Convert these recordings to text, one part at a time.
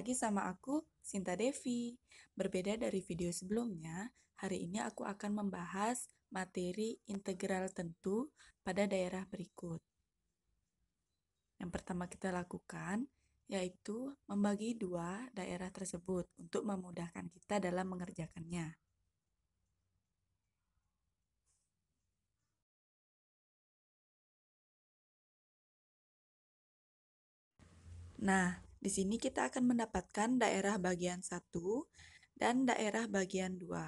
lagi sama aku, Sinta Devi. Berbeda dari video sebelumnya, hari ini aku akan membahas materi integral tentu pada daerah berikut. Yang pertama kita lakukan, yaitu membagi dua daerah tersebut untuk memudahkan kita dalam mengerjakannya. Nah, di sini kita akan mendapatkan daerah bagian 1 dan daerah bagian 2.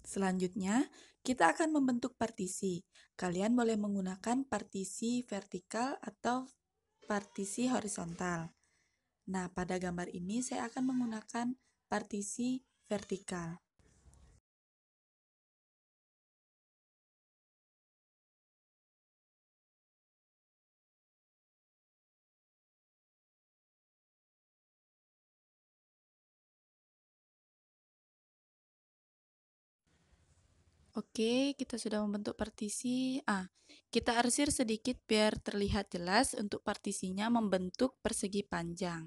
Selanjutnya, kita akan membentuk partisi. Kalian boleh menggunakan partisi vertikal atau partisi horizontal. Nah, pada gambar ini saya akan menggunakan partisi vertikal. Oke, kita sudah membentuk partisi. Kita arsir sedikit biar terlihat jelas untuk partisinya membentuk persegi panjang.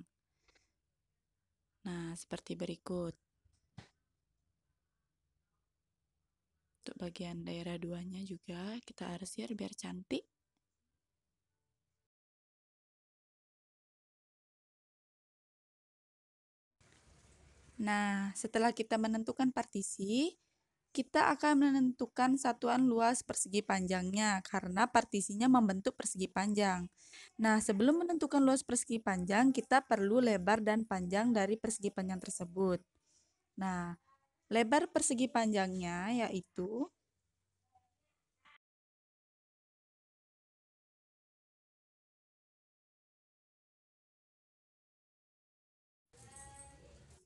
Nah, seperti berikut. Untuk bagian daerah 2-nya juga kita arsir biar cantik. Nah, setelah kita menentukan partisi, kita akan menentukan satuan luas persegi panjangnya karena partisinya membentuk persegi panjang. Nah, sebelum menentukan luas persegi panjang, kita perlu lebar dan panjang dari persegi panjang tersebut. Nah, lebar persegi panjangnya yaitu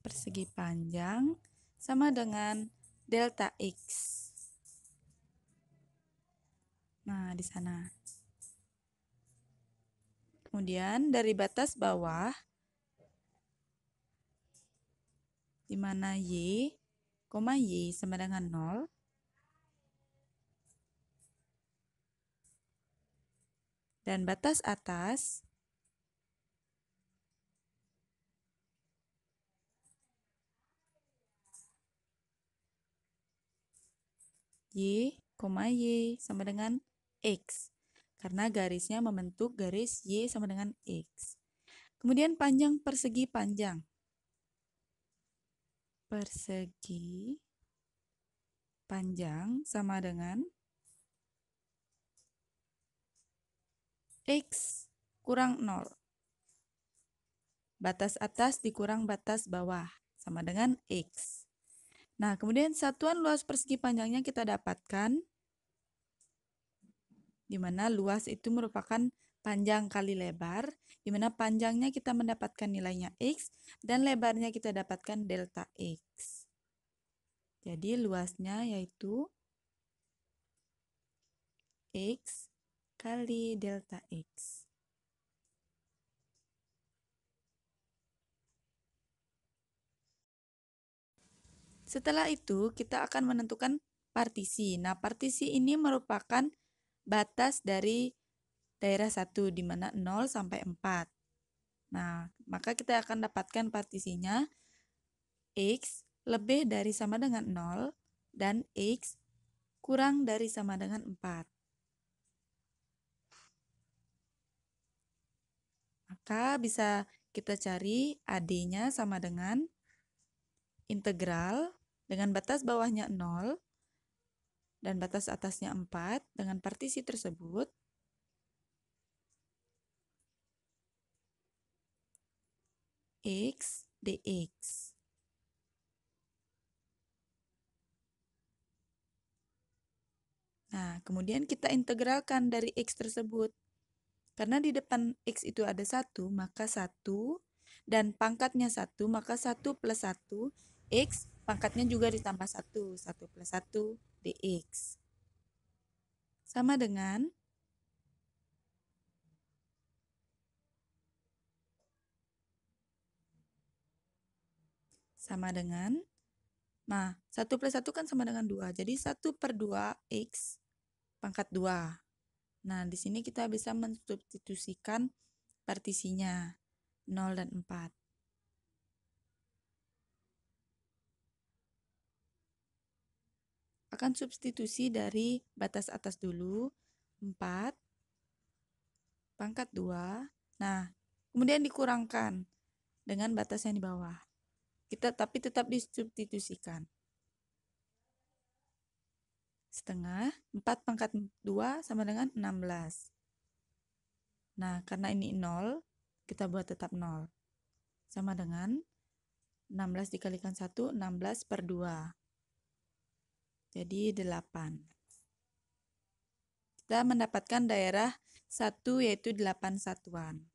persegi panjang sama dengan delta X. Nah, di sana. Kemudian dari batas bawah, di mana Y, sama dengan 0, dan batas atas, Y, Y sama dengan X. Karena garisnya membentuk garis Y sama dengan X. Kemudian panjang persegi panjang. Persegi panjang sama dengan X kurang 0. Batas atas dikurang batas bawah sama dengan X. Nah, kemudian satuan luas persegi panjangnya kita dapatkan, di mana luas itu merupakan panjang kali lebar, di mana panjangnya kita mendapatkan nilainya X, dan lebarnya kita dapatkan delta X. Jadi luasnya yaitu X kali delta X. Setelah itu, kita akan menentukan partisi. Nah, partisi ini merupakan batas dari daerah 1, di mana 0 sampai 4. Nah, maka kita akan dapatkan partisinya X lebih dari sama dengan 0 dan X kurang dari sama dengan 4. Maka bisa kita cari AD-nya sama dengan integral dengan batas bawahnya 0 dan batas atasnya 4 dengan partisi tersebut. X dx. Nah, kemudian kita integralkan dari X tersebut. Karena di depan X itu ada 1, maka 1, dan pangkatnya 1, maka 1 plus 1, X, pangkatnya juga ditambah 1, 1 plus 1, dx. Sama dengan Nah, 1 plus 1 kan sama dengan 2. Jadi 1 per 2 X pangkat 2. Nah, di sini kita bisa mensubstitusikan partisinya 0 dan 4. Akan substitusi dari batas atas dulu, 4 pangkat 2. Nah, kemudian dikurangkan dengan batas yang di bawah. Tapi tetap disubstitusikan. Setengah, 4 pangkat 2 sama dengan 16. Nah, karena ini 0, kita buat tetap 0. Sama dengan 16 dikalikan 1, 16 per 2. Jadi 8. Kita mendapatkan daerah 1 yaitu 8 satuan.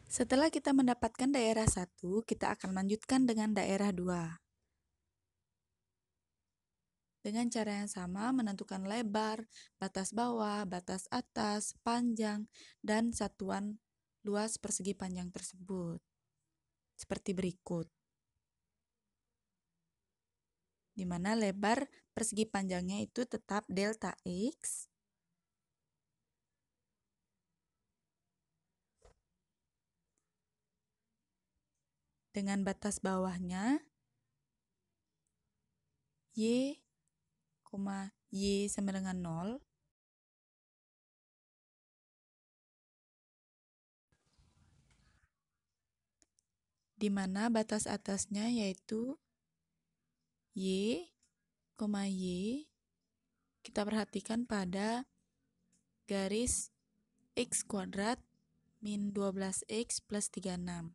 Setelah kita mendapatkan daerah 1, kita akan lanjutkan dengan daerah 2. Dengan cara yang sama, menentukan lebar, batas bawah, batas atas, panjang, dan satuan luas persegi panjang tersebut. Seperti berikut. Di mana lebar persegi panjangnya itu tetap delta X dengan batas bawahnya Y, Y sama dengan 0, di mana batas atasnya yaitu Y, Y. Kita perhatikan pada garis X kuadrat min 12X plus 36.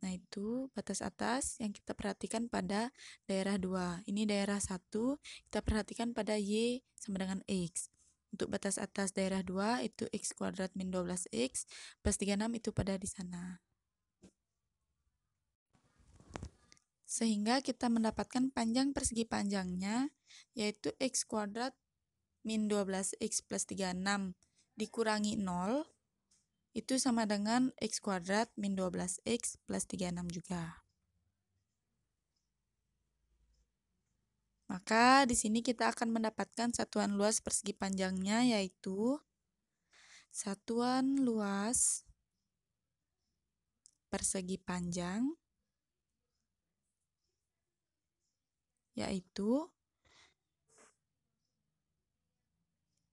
Nah, itu batas atas yang kita perhatikan pada daerah 2. Ini daerah 1, kita perhatikan pada Y sama dengan X. Untuk batas atas daerah 2 itu X kuadrat min 12X plus 36 itu pada di sana. Sehingga kita mendapatkan panjang persegi panjangnya yaitu X kuadrat min 12X plus 36 dikurangi 0 itu sama dengan X kuadrat min 12X plus 36 juga. Maka di sini kita akan mendapatkan satuan luas persegi panjangnya yaitu satuan luas persegi panjang yaitu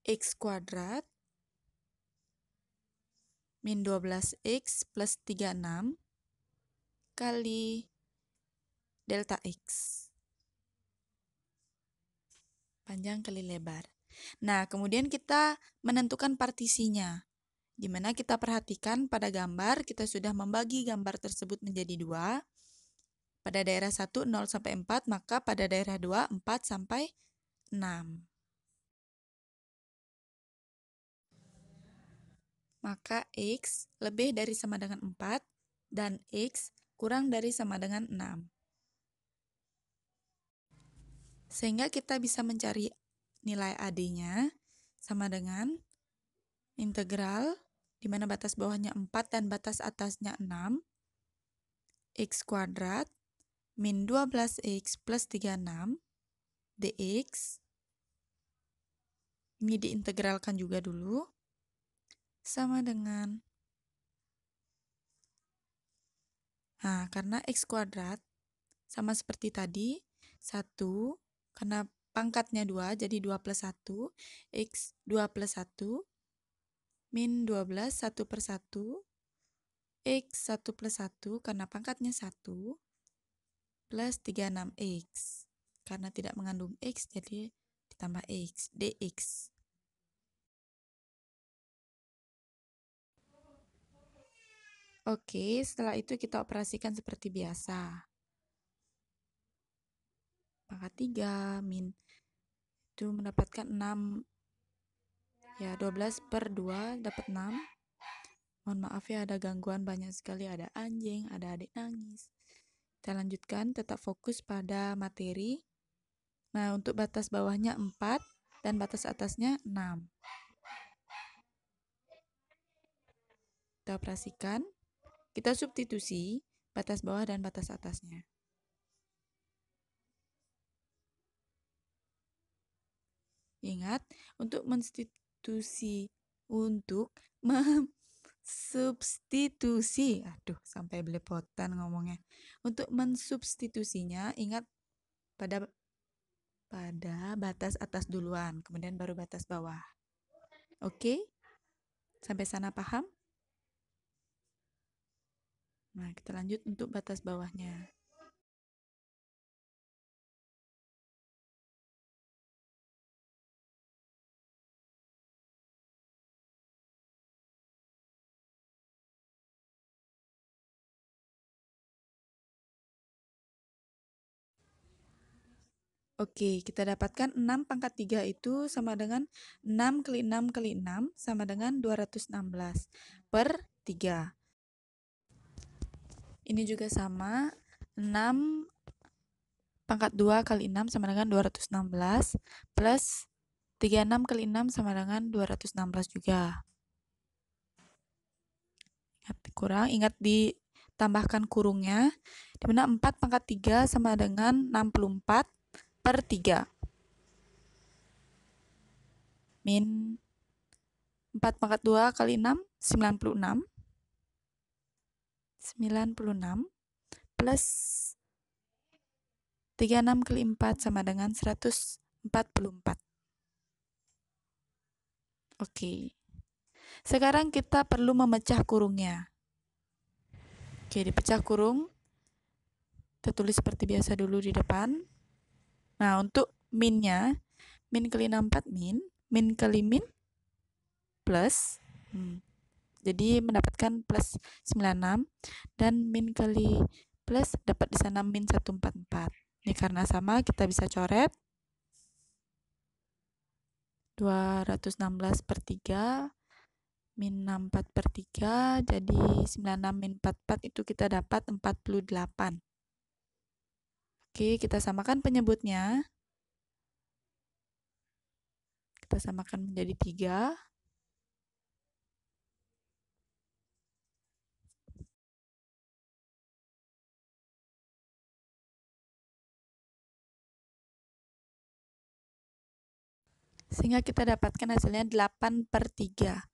X kuadrat min 12X plus 36 kali delta X. Panjang kali lebar. Nah, kemudian kita menentukan partisinya. Di mana kita perhatikan pada gambar, kita sudah membagi gambar tersebut menjadi 2. Pada daerah 1, 0 sampai 4, maka pada daerah 2, 4 sampai 6. Maka X lebih dari sama dengan 4 dan X kurang dari sama dengan 6. Sehingga kita bisa mencari nilai AD-nya sama dengan integral di mana batas bawahnya 4 dan batas atasnya 6, X kuadrat min 12X plus 36 dx, ini diintegralkan juga dulu, sama dengan, nah karena X kuadrat sama seperti tadi, 1, karena pangkatnya 2, jadi 2 plus 1, X 2 plus 1, min 12, 1 per 1, X 1 plus 1, karena pangkatnya 1, plus 36X. Karena tidak mengandung X, jadi ditambah X, dx. Oke, setelah itu kita operasikan seperti biasa. Pangkat 3 min itu mendapatkan 6. Ya, 12 per 2 dapat 6. Mohon maaf ya, ada gangguan banyak sekali, ada anjing, ada adik nangis. Kita lanjutkan, tetap fokus pada materi. Nah, untuk batas bawahnya 4 dan batas atasnya 6. Kita operasikan. Kita substitusi batas bawah dan batas atasnya. Ingat, untuk substitusi, aduh sampai belepotan ngomongnya. Untuk mensubstitusinya, ingat pada batas atas duluan, kemudian baru batas bawah. Oke? Sampai sana paham? Nah, kita lanjut untuk batas bawahnya. Oke, kita dapatkan 6 pangkat 3 itu sama dengan 6 kali 6 kali 6 sama dengan 216 per 3. Ini juga sama, 6 pangkat 2 kali 6 sama dengan 216 plus 36 kali 6 sama dengan 216 juga. Ingat ditambahkan kurungnya, dimana 4 pangkat 3 sama dengan 64 per 3. Min 4 pangkat 2 kali 6, 96. 96 plus 36 kali 4 sama dengan 144. Oke. Sekarang kita perlu memecah kurungnya. Oke, dipecah kurung. Kita tulis seperti biasa dulu di depan. Nah, untuk minnya, min kali 64 min kali min plus. Jadi mendapatkan plus 96 dan min kali plus dapat di sana min 144. Ini karena sama kita bisa coret 216 per 3 min 64 per 3, jadi 96 min 44 itu kita dapat 48. Oke, kita samakan penyebutnya. Kita samakan menjadi 3. Sehingga kita dapatkan hasilnya 8 per 3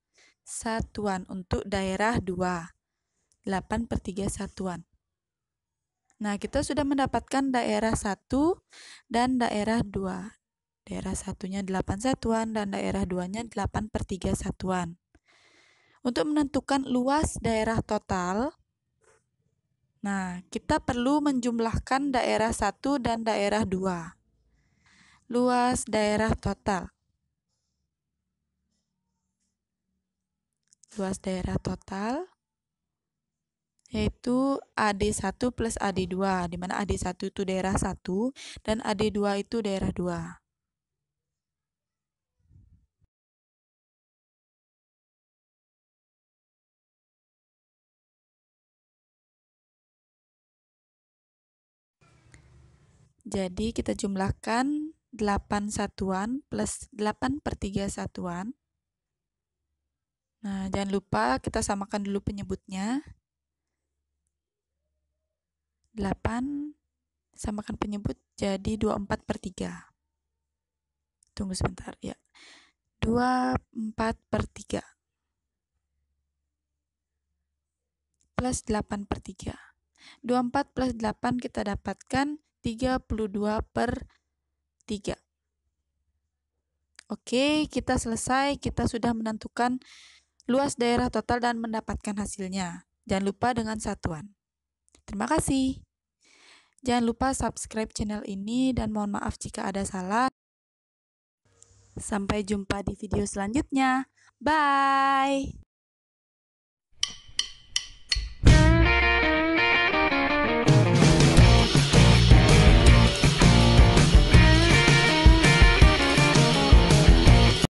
satuan untuk daerah 2. 8 per 3 satuan. Nah, kita sudah mendapatkan daerah 1 dan daerah 2. Daerah satunya 8 satuan dan daerah 2-nya 8 per 3 satuan. Untuk menentukan luas daerah total, nah, kita perlu menjumlahkan daerah 1 dan daerah 2. Luas daerah total. Luas daerah total yaitu AD1 plus AD2, di mana AD1 itu daerah 1 dan AD2 itu daerah 2. Jadi kita jumlahkan 8 satuan plus 8 per 3 satuan. Nah, jangan lupa kita samakan dulu penyebutnya. 8 samakan penyebut jadi 24 per 3. Tunggu sebentar ya. 24 per 3 plus 8 per 3. 24 plus 8 kita dapatkan 32 per 3. Oke, kita selesai. Kita sudah menentukan luas daerah total dan mendapatkan hasilnya. Jangan lupa dengan satuan. Terima kasih. Jangan lupa subscribe channel ini dan mohon maaf jika ada salah. Sampai jumpa di video selanjutnya. Bye!